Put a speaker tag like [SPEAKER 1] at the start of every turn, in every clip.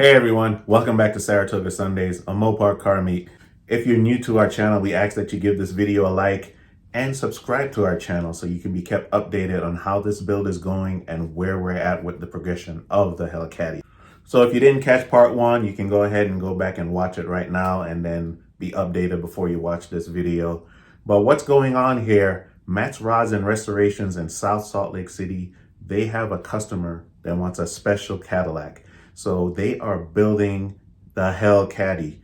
[SPEAKER 1] Hey everyone, welcome back to Saratoga Sundays, a Mopar car meet. If you're new to our channel, we ask that you give this video a like and subscribe to our channel so you can be kept updated on how this build is going and where we're at with the progression of the Hellcat. So if you didn't catch part one, you can go ahead and go back and watch it right now and then be updated before you watch this video. But what's going on here, Matt's Rods and Restorations in South Salt Lake City, they have a customer that wants a special Cadillac. So they are building the Hellcat.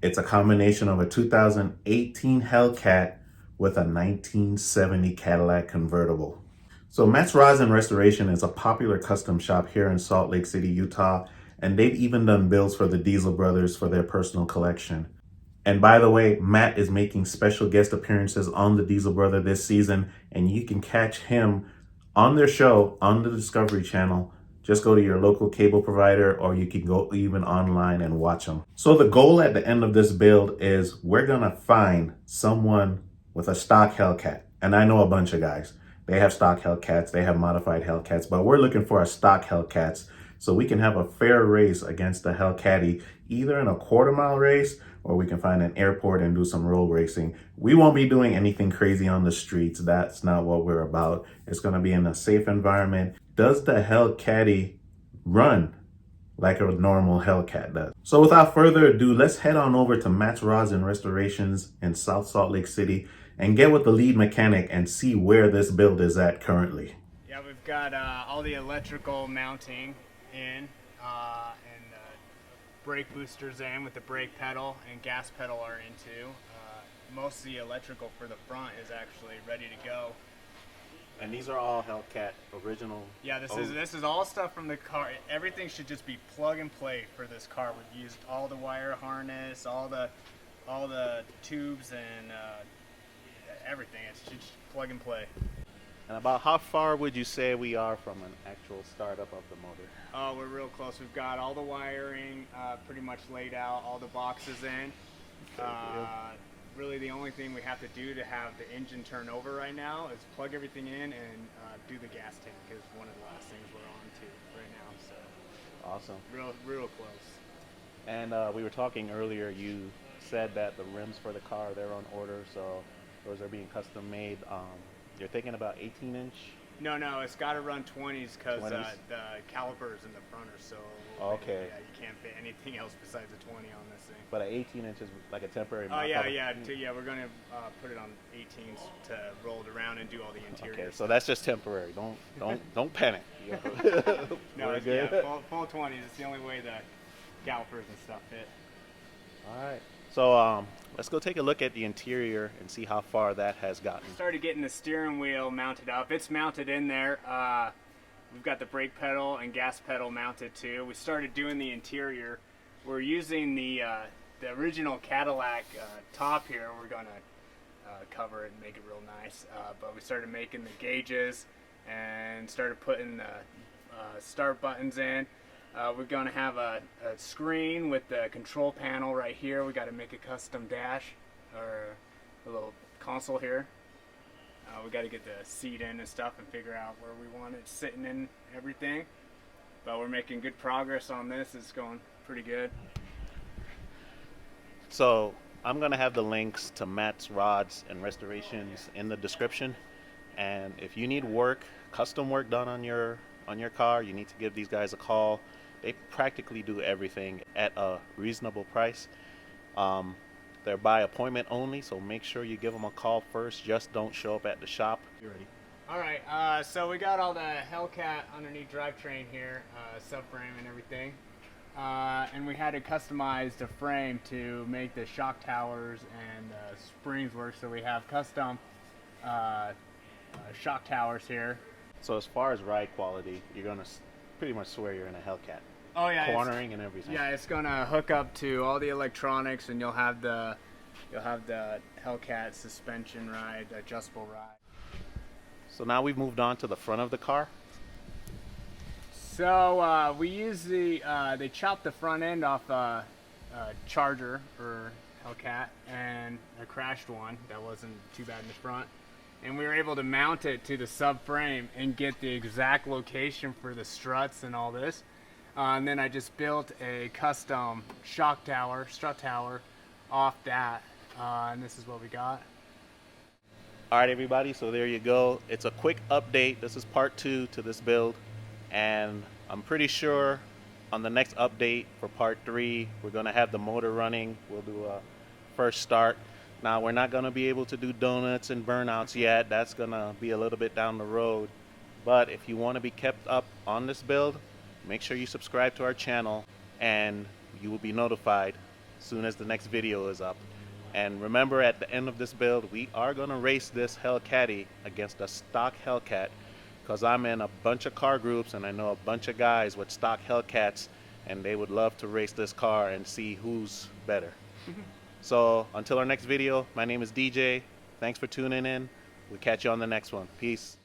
[SPEAKER 1] It's a combination of a 2018 Hellcat with a 1970 Cadillac convertible. So Matt's Rods and Restoration is a popular custom shop here in Salt Lake City, Utah, and they've even done builds for the Diesel brothers for their personal collection. And by the way, Matt is making special guest appearances on the Diesel Brother this season, and you can catch him on their show on the Discovery Channel. Just go to your local cable provider, or you can go even online and watch them. So the goal at the end of this build is we're gonna find someone with a stock Hellcat. And I know a bunch of guys. They have stock Hellcats, they have modified Hellcats, but we're looking for a stock Hellcats so we can have a fair race against the Hellcat, either in a quarter-mile race or we can find an airport and do some road racing. We won't be doing anything crazy on the streets. That's not what we're about. It's gonna be in a safe environment. Does the Hellcat run like a normal Hellcat does? So without further ado, let's head on over to Matt's Rods and Restorations in South Salt Lake City and get with the lead mechanic and see where this build is at currently.
[SPEAKER 2] Yeah, we've got all the electrical mounting in and brake boosters in with the brake pedal and gas pedal are in too. Most of the electrical for the front is actually ready to go.
[SPEAKER 1] And these are all Hellcat original?
[SPEAKER 2] Yeah, this is all stuff from the car. Everything should just be plug and play for this car. We've used all the wire harness, all the tubes, and everything. It's just plug and play.
[SPEAKER 1] And about how far would you say we are from an actual startup of the motor?
[SPEAKER 2] Oh, we're real close. We've got all the wiring pretty much laid out, all the boxes in. Really the only thing we have to do to have the engine turn over right now is plug everything in and do the gas tank is one of the last things we're on to right now. So
[SPEAKER 1] awesome.
[SPEAKER 2] Real close.
[SPEAKER 1] And we were talking earlier, you said that the rims for the car, they're on order, so those are being custom made. You're thinking about 18-inch?
[SPEAKER 2] No, it's got to run 20s because the calipers in the front are so
[SPEAKER 1] okay.
[SPEAKER 2] Yeah, you can't fit anything else besides a 20 on this thing.
[SPEAKER 1] But an 18-inch is like a temporary
[SPEAKER 2] Oh, yeah, we're going to put it on 18s to roll it around and do all the interior
[SPEAKER 1] Okay, so that's just temporary. Don't panic.
[SPEAKER 2] No, it's
[SPEAKER 1] good.
[SPEAKER 2] Yeah, full 20s. It's the only way the calipers and stuff fit.
[SPEAKER 1] All right. So let's go take a look at the interior and see how far that has gotten.
[SPEAKER 2] Started getting the steering wheel mounted up. It's mounted in there. We've got the brake pedal and gas pedal mounted too. We started doing the interior. We're using the original Cadillac top here. We're gonna cover it and make it real nice. But we started making the gauges and started putting the start buttons in. We're going to have a screen with the control panel right here. We got to make a custom dash or a little console here. We got to get the seat in and stuff and figure out where we want it sitting in everything. But we're making good progress on this. It's going pretty good.
[SPEAKER 1] So I'm going to have the links to Matt's Rods and Restorations in the description. And if you need work, custom work done on your car, you need to give these guys a call. They practically do everything at a reasonable price. They're by appointment only, so make sure you give them a call first. Just don't show up at the shop. You ready?
[SPEAKER 2] All right, so we got all the Hellcat underneath drivetrain here, subframe and everything. And we had to customize the frame to make the shock towers and springs work, so we have custom shock towers here.
[SPEAKER 1] So as far as ride quality, you're going to pretty much swear you're in a Hellcat.
[SPEAKER 2] Oh yeah,
[SPEAKER 1] cornering and everything.
[SPEAKER 2] Yeah, it's gonna hook up to all the electronics, and you'll have the Hellcat suspension ride, adjustable ride.
[SPEAKER 1] So now we've moved on to the front of the car.
[SPEAKER 2] So we use they chopped the front end off a Charger or Hellcat, and a crashed one that wasn't too bad in the front. And we were able to mount it to the subframe and get the exact location for the struts and all this. And then I just built a custom shock tower, strut tower off that. And this is what we got.
[SPEAKER 1] All right, everybody, so there you go. It's a quick update. This is part 2 to this build, and I'm pretty sure on the next update for part 3, we're gonna have the motor running. We'll do a first start. Now, we're not gonna be able to do donuts and burnouts yet. That's gonna be a little bit down the road. But if you wanna be kept up on this build, make sure you subscribe to our channel, and you will be notified as soon as the next video is up. And remember, at the end of this build, we are going to race this Hellcat against a stock Hellcat, because I'm in a bunch of car groups and I know a bunch of guys with stock Hellcats, and they would love to race this car and see who's better. So until our next video, my name is DJ. Thanks for tuning in. We'll catch you on the next one. Peace.